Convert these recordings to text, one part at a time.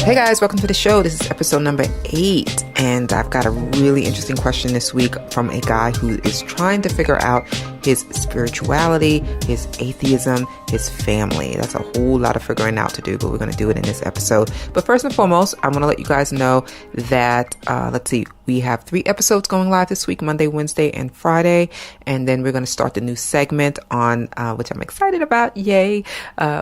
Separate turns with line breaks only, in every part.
Hey guys, welcome to the show. This is episode number 8, and I've got a really interesting question this week from a guy who is trying to figure out his spirituality, his atheism, his family. That's a whole lot of figuring out to do, but we're going to do it in this episode. But first and foremost, I want to let you guys know that, we have 3 episodes going live this week, Monday, Wednesday, and Friday. And then we're going to start the new segment on, which I'm excited about, yay,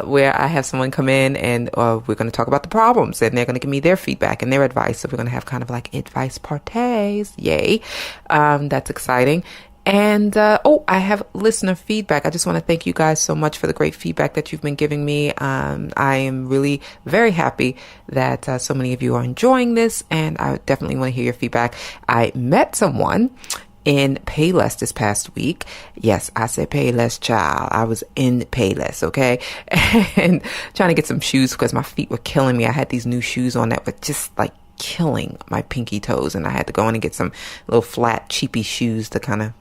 where I have someone come in and we're going to talk about the problems, and they're going to give me their feedback and their advice. So we're going to have kind of like advice parties, yay. That's exciting. And, I have listener feedback. I just want to thank you guys so much for the great feedback that you've been giving me. I am really very happy that so many of you are enjoying this, and I definitely want to hear your feedback. I met someone in Payless this past week. Yes, I said Payless, child. I was in Payless, okay? And trying to get some shoes because my feet were killing me. I had these new shoes on that were just like killing my pinky toes, and I had to go in and get some little flat, cheapy shoes to kind of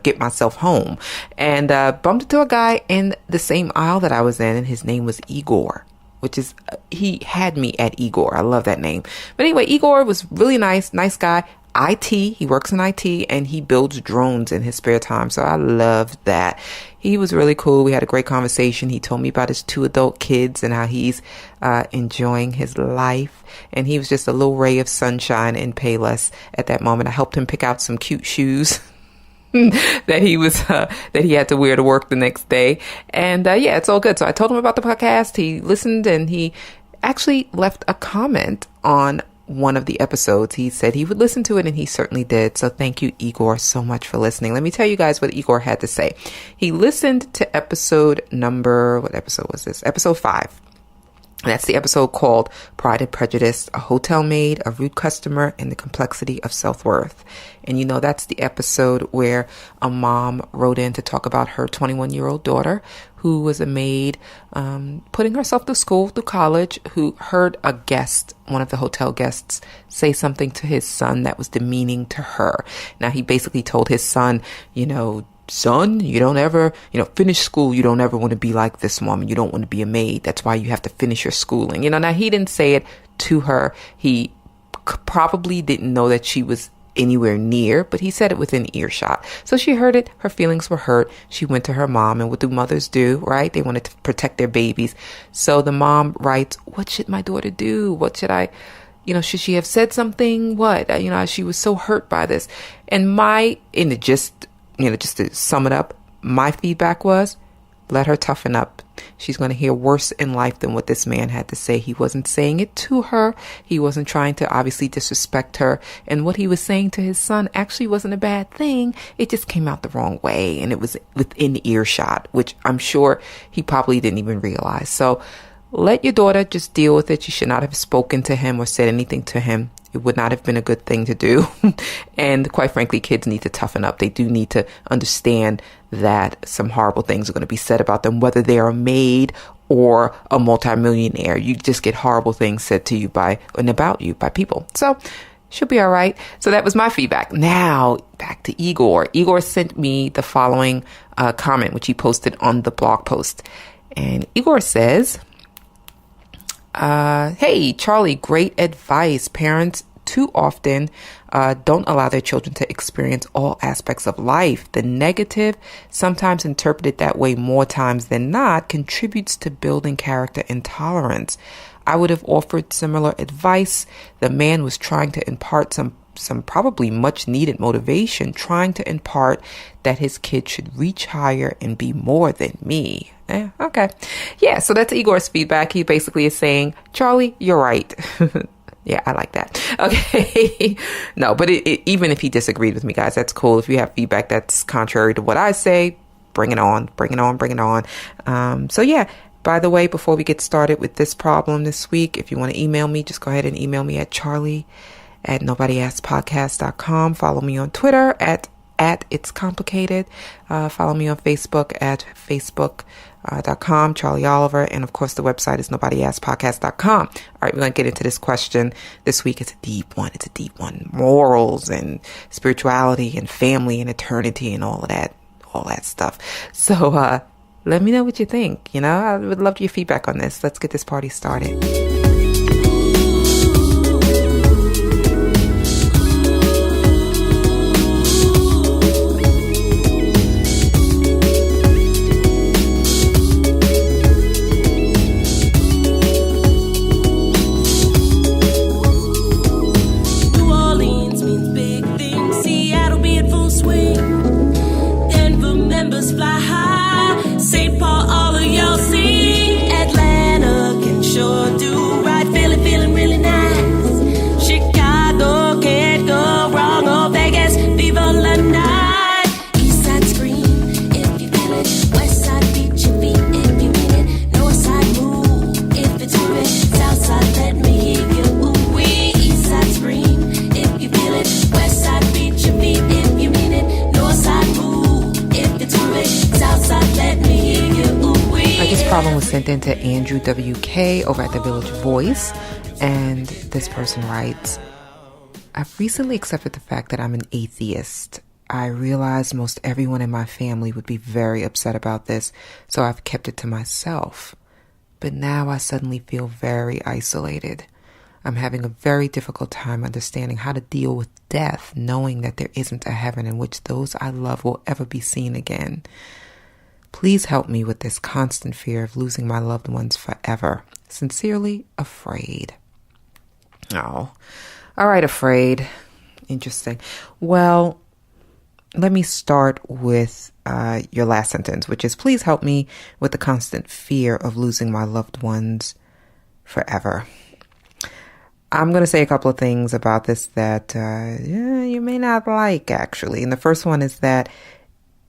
get myself home. And bumped into a guy in the same aisle that I was in, and his name was Igor, which is, he had me at Igor. I love that name. But anyway, Igor was really nice guy. He works in IT, and he builds drones in his spare time. So I loved that. He was really cool. We had a great conversation. He told me about his 2 adult kids and how he's enjoying his life. And he was just a little ray of sunshine in Payless at that moment. I helped him pick out some cute shoes that he had to wear to work the next day. And it's all good. So I told him about the podcast. He listened, and he actually left a comment on one of the episodes. He said he would listen to it, and he certainly did. So thank you, Igor, so much for listening. Let me tell you guys what Igor had to say. He listened to what episode was this? Episode 5. That's the episode called Pride and Prejudice, a hotel maid, a rude customer, and the complexity of self-worth. And that's the episode where a mom wrote in to talk about her 21-year-old daughter, who was a maid, putting herself through school, through college, who heard a guest, one of the hotel guests, say something to his son that was demeaning to her. Now, he basically told his son, son, you don't ever, finish school. You don't ever want to be like this woman. You don't want to be a maid. That's why you have to finish your schooling. Now he didn't say it to her. He probably didn't know that she was anywhere near, but he said it within earshot. So she heard it. Her feelings were hurt. She went to her mom, and what do mothers do, right? They wanted to protect their babies. So the mom writes, what should my daughter do? What should I, should she have said something? What? She was so hurt by this. And just to sum it up, my feedback was, let her toughen up. She's going to hear worse in life than what this man had to say. He wasn't saying it to her. He wasn't trying to obviously disrespect her. And what he was saying to his son actually wasn't a bad thing. It just came out the wrong way. And it was within earshot, which I'm sure he probably didn't even realize. So let your daughter just deal with it. You should not have spoken to him or said anything to him. It would not have been a good thing to do. And quite frankly, kids need to toughen up. They do need to understand that some horrible things are going to be said about them, whether they're a maid or a multimillionaire. You just get horrible things said to you about you by people. So she'll be all right. So that was my feedback. Now back to Igor. Igor sent me the following comment, which he posted on the blog post. And Igor says, hey, Charlie, great advice. Parents too often don't allow their children to experience all aspects of life. The negative, sometimes interpreted that way more times than not, contributes to building character and tolerance. I would have offered similar advice. The man was trying to impart some probably much needed motivation, trying to impart that his kid should reach higher and be more than me. Okay. Yeah, so that's Igor's feedback. He basically is saying, Charlie, you're right. Yeah, I like that. Okay. No, but even if he disagreed with me, guys, that's cool. If you have feedback that's contrary to what I say, bring it on. So yeah, by the way, before we get started with this problem this week, if you want to email me, just go ahead and email me at charlie@nobodyaskpodcast.com. Follow me on Twitter at It's Complicated. Follow me on Facebook at facebook.com, Charlie Oliver. And of course, the website is nobodyaskpodcast.com. All right, we're going to get into this question this week. It's a deep one. Morals and spirituality and family and eternity and all that stuff. So, let me know what you think. I would love your feedback on this. Let's get this party started. This problem was sent in to Andrew WK over at the Village Voice, and this person writes, I've recently accepted the fact that I'm an atheist. I realized most everyone in my family would be very upset about this, so I've kept it to myself. But now I suddenly feel very isolated. I'm having a very difficult time understanding how to deal with death, knowing that there isn't a heaven in which those I love will ever be seen again. Please help me with this constant fear of losing my loved ones forever. Sincerely, Afraid. Oh, all right, Afraid. Interesting. Well, let me start with your last sentence, which is, please help me with the constant fear of losing my loved ones forever. I'm going to say a couple of things about this that you may not like, actually. And the first one is that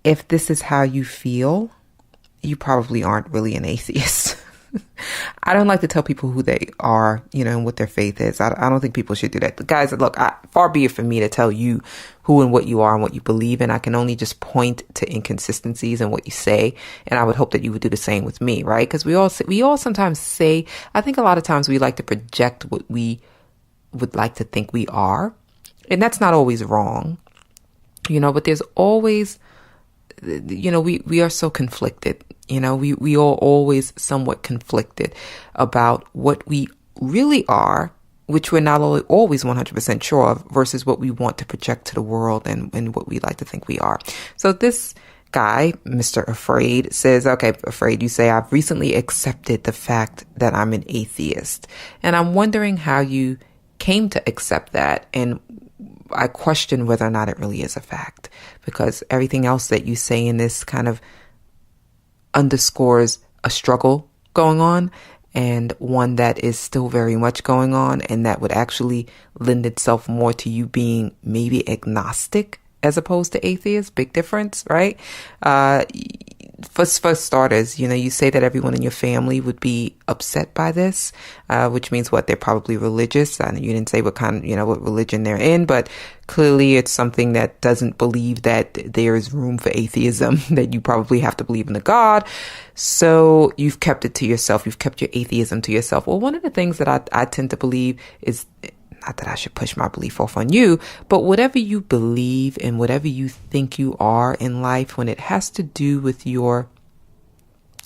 if this is how you feel, you probably aren't really an atheist. I don't like to tell people who they are, and what their faith is. I don't think people should do that. Guys, look, far be it from me to tell you who and what you are and what you believe in. I can only just point to inconsistencies in what you say. And I would hope that you would do the same with me, right? Because we all sometimes say, I think a lot of times we like to project what we would like to think we are. And that's not always wrong, but there's always, we are so conflicted. We are always somewhat conflicted about what we really are, which we're not always 100% sure of, versus what we want to project to the world and what we like to think we are. So this guy, Mr. Afraid, says, okay, Afraid, you say, I've recently accepted the fact that I'm an atheist. And I'm wondering how you came to accept that. And I question whether or not it really is a fact, because everything else that you say in this kind of underscores a struggle going on, and one that is still very much going on, and that would actually lend itself more to you being maybe agnostic as opposed to atheist. Big difference, right? For starters, you say that everyone in your family would be upset by this, which means what? They're probably religious. I know you didn't say what kind, what religion they're in, but clearly it's something that doesn't believe that there is room for atheism, that you probably have to believe in a God. So you've kept it to yourself. You've kept your atheism to yourself. Well, one of the things that I tend to believe is, not that I should push my belief off on you, but whatever you believe and whatever you think you are in life, when it has to do with your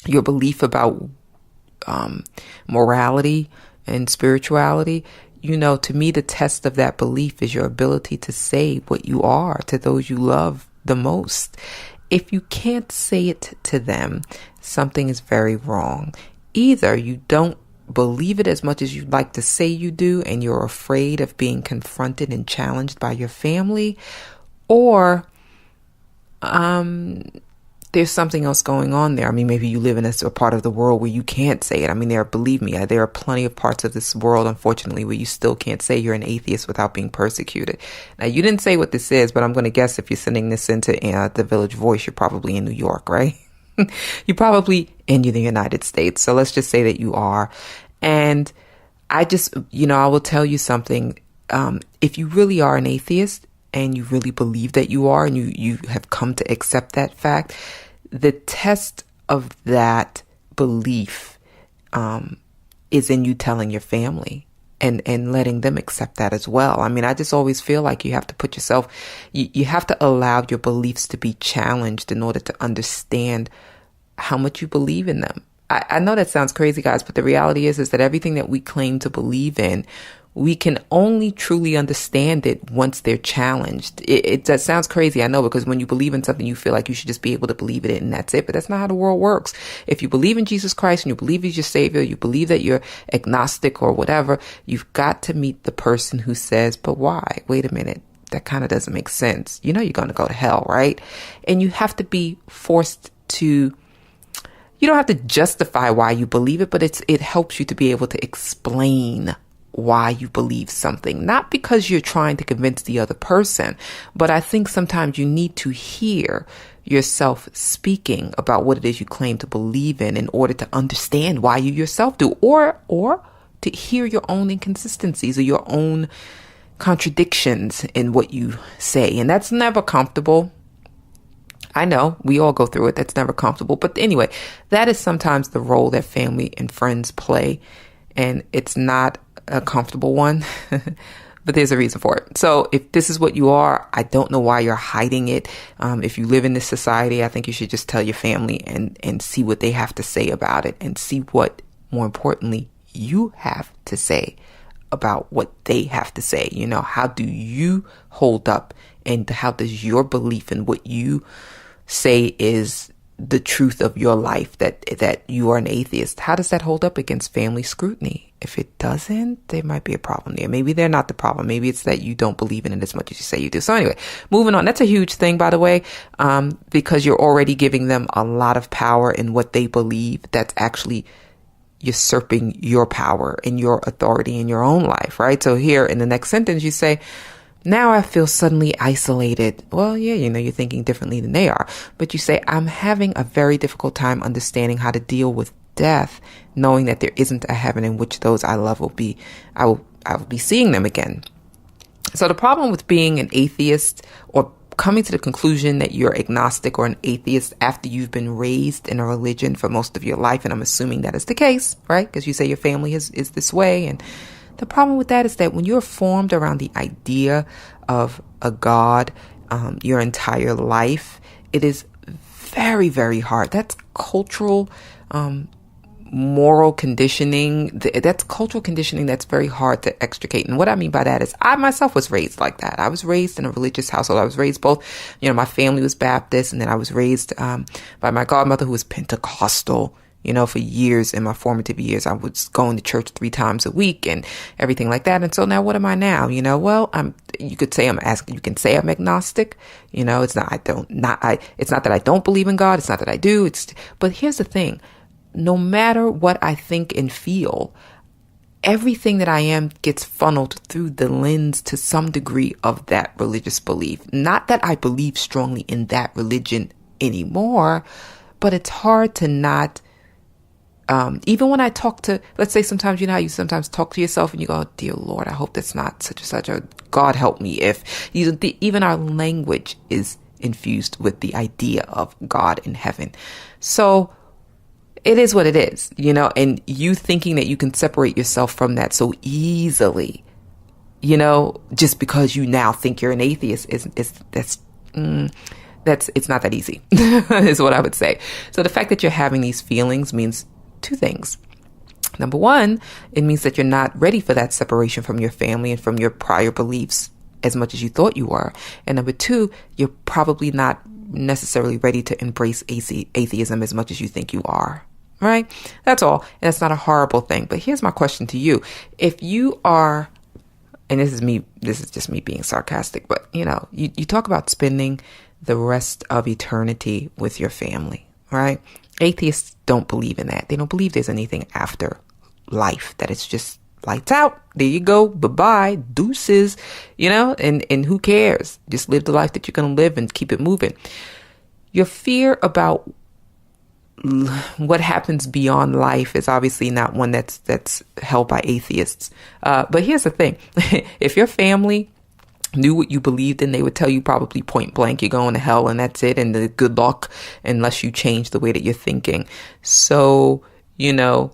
belief about morality and spirituality, to me, the test of that belief is your ability to say what you are to those you love the most. If you can't say it to them, something is very wrong. Either you don't believe it as much as you'd like to say you do, and you're afraid of being confronted and challenged by your family, or there's something else going on there. I mean, maybe you live in a part of the world where you can't say it. I mean, believe me, there are plenty of parts of this world, unfortunately, where you still can't say you're an atheist without being persecuted. Now, you didn't say what this is, but I'm going to guess if you're sending this into the Village Voice, you're probably in New York, right? You're probably in the United States. So let's just say that you are. And I just, I will tell you something. If you really are an atheist and you really believe that you are, and you have come to accept that fact, the test of that belief is in you telling your family and letting them accept that as well. I mean, I just always feel like you have to put yourself, you have to allow your beliefs to be challenged in order to understand how much you believe in them. I know that sounds crazy, guys, but the reality is that everything that we claim to believe in, we can only truly understand it once they're challenged. That sounds crazy, I know, because when you believe in something, you feel like you should just be able to believe in it and that's it. But that's not how the world works. If you believe in Jesus Christ and you believe he's your savior, you believe that you're agnostic or whatever, you've got to meet the person who says, but why? Wait a minute. That kind of doesn't make sense. You're going to go to hell, right? And you have to be forced to, you don't have to justify why you believe it, but it helps you to be able to explain why you believe something, not because you're trying to convince the other person, but I think sometimes you need to hear yourself speaking about what it is you claim to believe in order to understand why you yourself do, or to hear your own inconsistencies or your own contradictions in what you say. And that's never comfortable. I know we all go through it. That's never comfortable. But anyway, that is sometimes the role that family and friends play. And it's not a comfortable one, but there's a reason for it. So if this is what you are, I don't know why you're hiding it. If you live in this society, I think you should just tell your family and see what they have to say about it, and see what, more importantly, you have to say about what they have to say. You know, how do you hold up, and how does your belief in what you say is the truth of your life, that you are an atheist, how does that hold up against family scrutiny? If it doesn't, there might be a problem there. Maybe they're not the problem. Maybe it's that you don't believe in it as much as you say you do. So anyway, moving on. That's a huge thing, by the way, because you're already giving them a lot of power in what they believe. That's actually usurping your power and your authority in your own life, right? So here in the next sentence, you say, now I feel suddenly isolated. Well, yeah, you know, you're thinking differently than they are. But you say, I'm having a very difficult time understanding how to deal with death, knowing that there isn't a heaven in which those I love will be, I will be seeing them again. So the problem with being an atheist, or coming to the conclusion that you're agnostic or an atheist after you've been raised in a religion for most of your life, and I'm assuming that is the case, right? Because you say your family is this way, and the problem with that is that when you're formed around the idea of a God your entire life, it is very, very hard. That's cultural, moral conditioning. That's cultural conditioning that's very hard to extricate. And what I mean by that is I myself was raised like that. I was raised in a religious household. I was raised both, you know, my family was Baptist, and then I was raised by my godmother, who was Pentecostal. You know, for years, in my formative years, I was going to church 3 times a week and everything like that. And so now what am I now? You know, well, you can say I'm agnostic. You know, it's not that I don't believe in God. It's not that I do. But here's the thing. No matter what I think and feel, everything that I am gets funneled through the lens to some degree of that religious belief. Not that I believe strongly in that religion anymore, but it's hard to not. Even when I talk to, let's say sometimes, you know how you sometimes talk to yourself and you go, oh, dear Lord, I hope that's not such and such, or God help me if, even our language is infused with the idea of God in heaven. So it is what it is, you know, and you thinking that you can separate yourself from that so easily, you know, just because you now think you're an atheist it's not that easy is what I would say. So the fact that you're having these feelings means 2 things. Number 1, it means that you're not ready for that separation from your family and from your prior beliefs as much as you thought you were. And number 2, you're probably not necessarily ready to embrace atheism as much as you think you are. Right? That's all. And that's not a horrible thing. But here's my question to you. If you are, and this is just me being sarcastic, but you know, you talk about spending the rest of eternity with your family, right? Atheists don't believe in that. They don't believe there's anything after life, that it's just lights out. There you go. Bye-bye. Deuces, you know, and who cares? Just live the life that you're going to live and keep it moving. Your fear about what happens beyond life is obviously not one that's held by atheists. But here's the thing. If your family knew what you believed in, they would tell you probably point blank, you're going to hell and that's it, and the good luck unless you change the way that you're thinking. So, you know,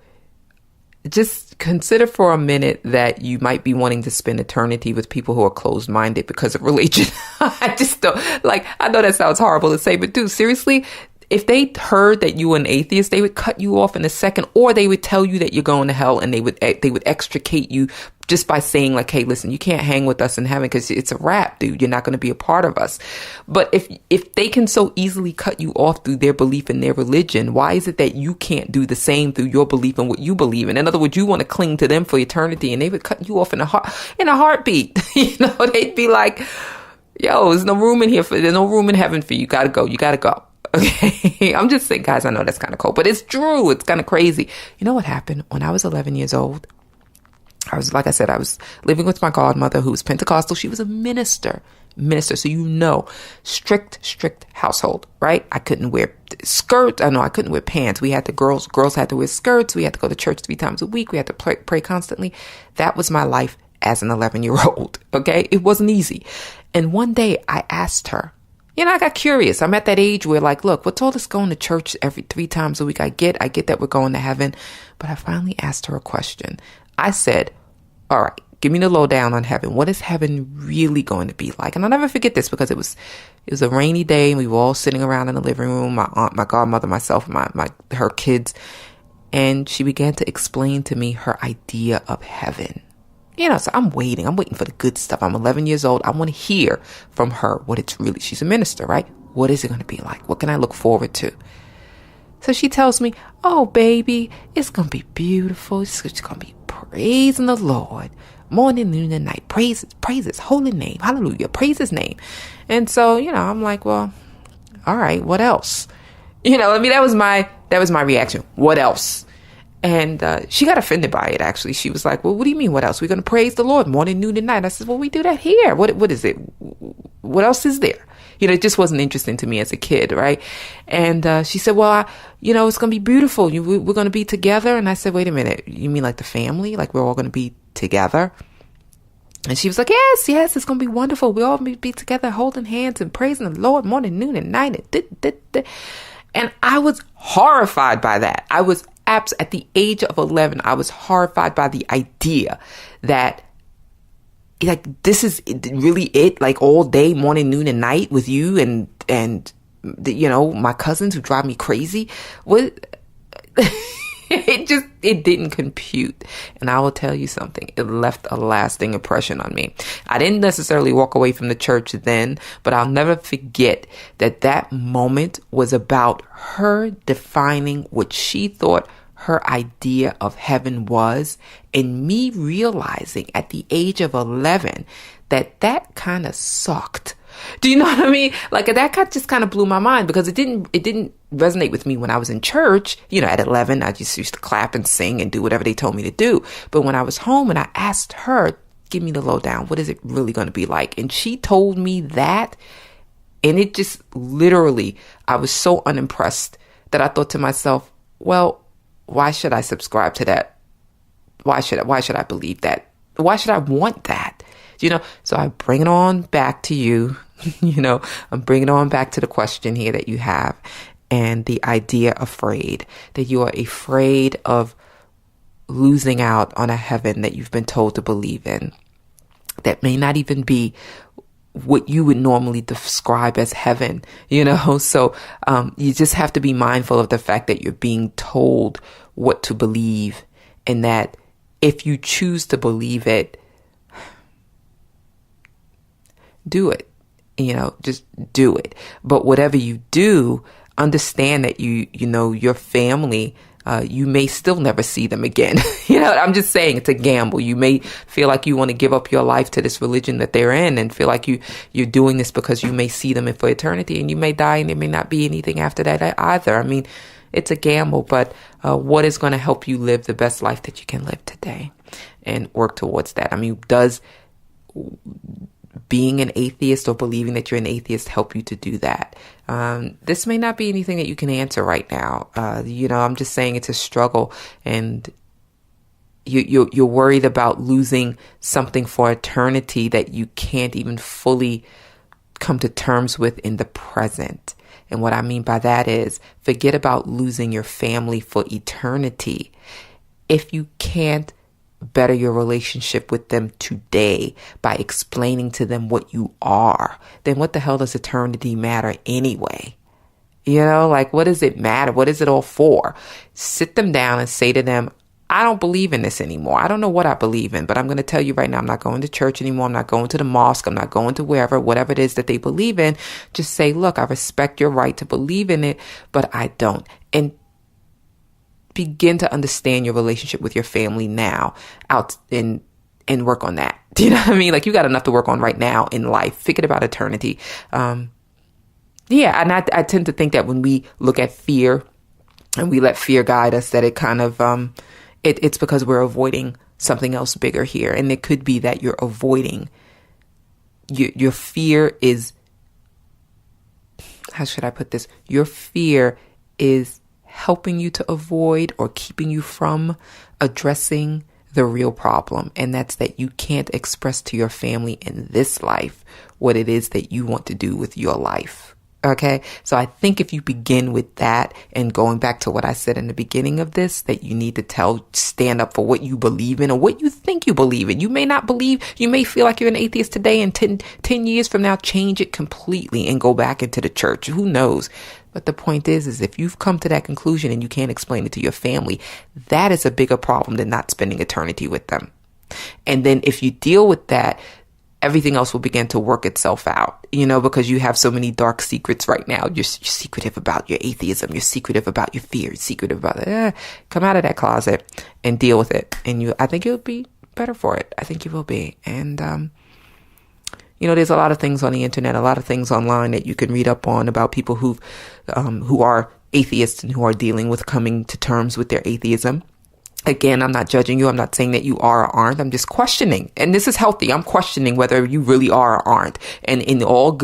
just consider for a minute that you might be wanting to spend eternity with people who are closed-minded because of religion. I just don't, I know that sounds horrible to say, but dude, seriously, if they heard that you were an atheist, they would cut you off in a second, or they would tell you that you're going to hell, and they would extricate you just by saying hey, listen, you can't hang with us in heaven because it's a wrap, dude. You're not going to be a part of us. But if they can so easily cut you off through their belief in their religion, why is it that you can't do the same through your belief in what you believe in? In other words, you want to cling to them for eternity, and they would cut you off in a heartbeat. You know, they'd be like, yo, there's no room in here there's no room in heaven for you. You gotta go. Okay. I'm just saying, guys, I know that's kind of cold, but it's true. It's kind of crazy. You know what happened when I was 11 years old? I was living with my godmother, who was Pentecostal. She was a minister. So, you know, strict household, right? I couldn't wear skirts. I couldn't wear pants. We had girls had to wear skirts. We had to go to church 3 times a week. We had to pray constantly. That was my life as an 11-year-old. Okay. It wasn't easy. And one day I asked her, I got curious. I'm at that age where like, look, what's all this going to church every 3 times a week? I get that we're going to heaven. But I finally asked her a question. I said, all right, give me the lowdown on heaven. What is heaven really going to be like? And I'll never forget this because it was a rainy day and we were all sitting around in the living room, my aunt, my godmother, myself, her kids. And she began to explain to me her idea of heaven. So I'm waiting for the good stuff. I'm 11 years old. I want to hear from her what it's really, she's a minister, right? What is it going to be like? What can I look forward to? So she tells me, oh, baby, it's going to be beautiful. It's going to be praising the Lord. Morning, noon, and night. Praise his holy name. Hallelujah. Praise his name. And so, I'm like, well, all right, what else? That was my reaction. What else? And she got offended by it, actually. She was like, well, what do you mean, what else? We're going to praise the Lord morning, noon, and night. I said, well, we do that here. What is it? What else is there? It just wasn't interesting to me as a kid, right? And she said, well, it's going to be beautiful. We're going to be together. And I said, wait a minute. You mean like the family? Like we're all going to be together? And she was like, yes, it's going to be wonderful. We all be together holding hands and praising the Lord morning, noon, and night. And I was horrified by that. I was at the age of 11, I was horrified by the idea that like this is really it, like all day, morning, noon, and night with you and my cousins who drive me crazy. What? It didn't compute. And I will tell you something. It left a lasting impression on me. I didn't necessarily walk away from the church then, but I'll never forget that moment was about her defining what she thought her idea of heaven was, and me realizing at the age of 11 that kind of sucked. Do you know what I mean? Like that just kind of blew my mind because it didn't resonate with me when I was in church. At 11, I just used to clap and sing and do whatever they told me to do. But when I was home and I asked her, give me the lowdown, what is it really going to be like? And she told me that, and it just literally, I was so unimpressed that I thought to myself, well, why should I subscribe to that? Why should I believe that? Why should I want that? So I bring it on back to you. I'm bringing it on back to the question here that you have and the idea afraid, that you are afraid of losing out on a heaven that you've been told to believe in. That may not even be what you would normally describe as heaven, So you just have to be mindful of the fact that you're being told what to believe, and that if you choose to believe it, do it. Just do it. But whatever you do, understand that your family, you may still never see them again. I'm just saying it's a gamble. You may feel like you want to give up your life to this religion that they're in and feel like you're doing this because you may see them for eternity, and you may die and there may not be anything after that either. I mean, it's a gamble, but what is going to help you live the best life that you can live today and work towards that? I mean, does being an atheist or believing that you're an atheist help you to do that? This may not be anything that you can answer right now. I'm just saying it's a struggle, and you're worried about losing something for eternity that you can't even fully come to terms with in the present. And what I mean by that is forget about losing your family for eternity. If you can't better your relationship with them today by explaining to them what you are, then what the hell does eternity matter anyway? What does it matter? What is it all for? Sit them down and say to them, I don't believe in this anymore. I don't know what I believe in, but I'm going to tell you right now, I'm not going to church anymore. I'm not going to the mosque. I'm not going to whatever it is that they believe in. Just say, look, I respect your right to believe in it, but I don't. And begin to understand your relationship with your family now and work on that. Do you know what I mean? Like you got enough to work on right now in life. Forget about eternity. And I tend to think that when we look at fear and we let fear guide us, that it kind of, it's because we're avoiding something else bigger here. And it could be that you're avoiding, your fear is, how should I put this? Your fear is helping you to avoid or keeping you from addressing the real problem. And that's that you can't express to your family in this life what it is that you want to do with your life. Okay. So I think if you begin with that and going back to what I said in the beginning of this, that you need to stand up for what you believe in or what you think you believe in. You may not believe, you may feel like you're an atheist today, and 10 years from now, change it completely and go back into the church. Who knows? But the point is if you've come to that conclusion and you can't explain it to your family, that is a bigger problem than not spending eternity with them. And then if you deal with that, everything else will begin to work itself out, because you have so many dark secrets right now. You're secretive about your atheism. You're secretive about your fear. You're secretive about it. Come out of that closet and deal with it. And I think you'll be better for it. I think you will be. And, there's a lot of things on the internet, a lot of things online that you can read up on about people who are atheists and who are dealing with coming to terms with their atheism. Again, I'm not judging you. I'm not saying that you are or aren't. I'm just questioning. And this is healthy. I'm questioning whether you really are or aren't. And in all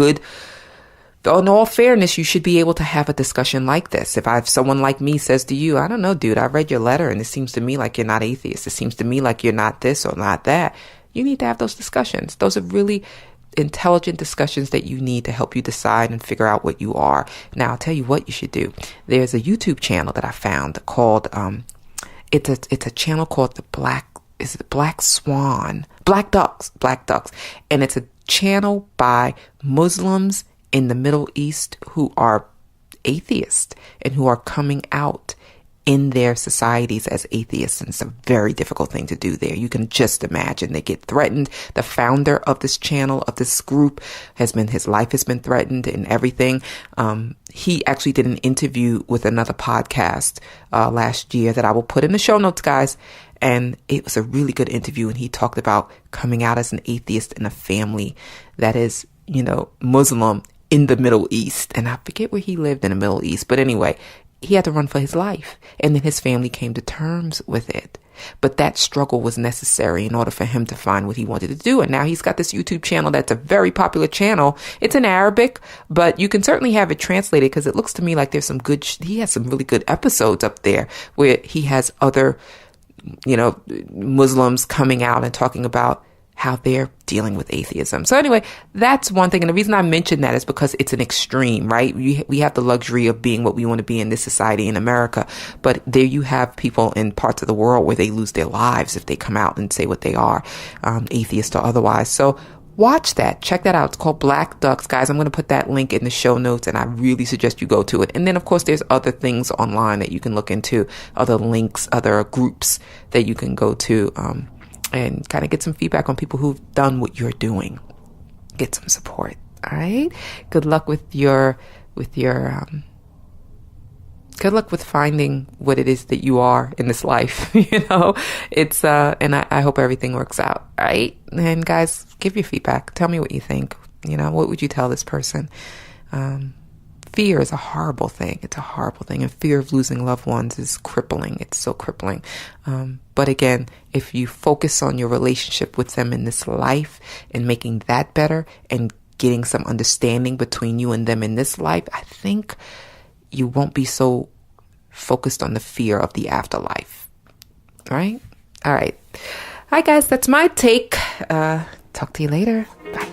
fairness, you should be able to have a discussion like this. If someone like me says to you, I don't know, dude, I read your letter and it seems to me like you're not atheist. It seems to me like you're not this or not that. You need to have those discussions. Those are really intelligent discussions that you need to help you decide and figure out what you are. Now, I'll tell you what you should do. There's a YouTube channel that I found called, it's a channel called Black Ducks. And it's a channel by Muslims in the Middle East who are atheists and who are coming out in their societies as atheists. And it's a very difficult thing to do there. You can just imagine they get threatened. The founder of this channel, of this group, his life has been threatened and everything. He actually did an interview with another podcast last year that I will put in the show notes, guys. And it was a really good interview. And he talked about coming out as an atheist in a family that is, Muslim in the Middle East. And I forget where he lived in the Middle East. But anyway, he had to run for his life. And then his family came to terms with it. But that struggle was necessary in order for him to find what he wanted to do. And now he's got this YouTube channel that's a very popular channel. It's in Arabic, but you can certainly have it translated because it looks to me like there's he has some really good episodes up there where he has other, Muslims coming out and talking about how they're dealing with atheism. So anyway, that's one thing. And the reason I mention that is because it's an extreme, right? We have the luxury of being what we want to be in this society in America. But there you have people in parts of the world where they lose their lives if they come out and say what they are, atheist or otherwise. So watch that. Check that out. It's called Black Ducks. Guys, I'm going to put that link in the show notes and I really suggest you go to it. And then, of course, there's other things online that you can look into, other links, other groups that you can go to, and kind of get some feedback on people who've done what you're doing. Get some support. All right. Good luck with good luck with finding what it is that you are in this life. It's, and I hope everything works out. All right. And guys, give your feedback. Tell me what you think. What would you tell this person? Fear is a horrible thing. It's a horrible thing. And fear of losing loved ones is crippling. It's so crippling. But again, if you focus on your relationship with them in this life and making that better and getting some understanding between you and them in this life, I think you won't be so focused on the fear of the afterlife. Right? All right. Hi, guys. That's my take. Talk to you later. Bye.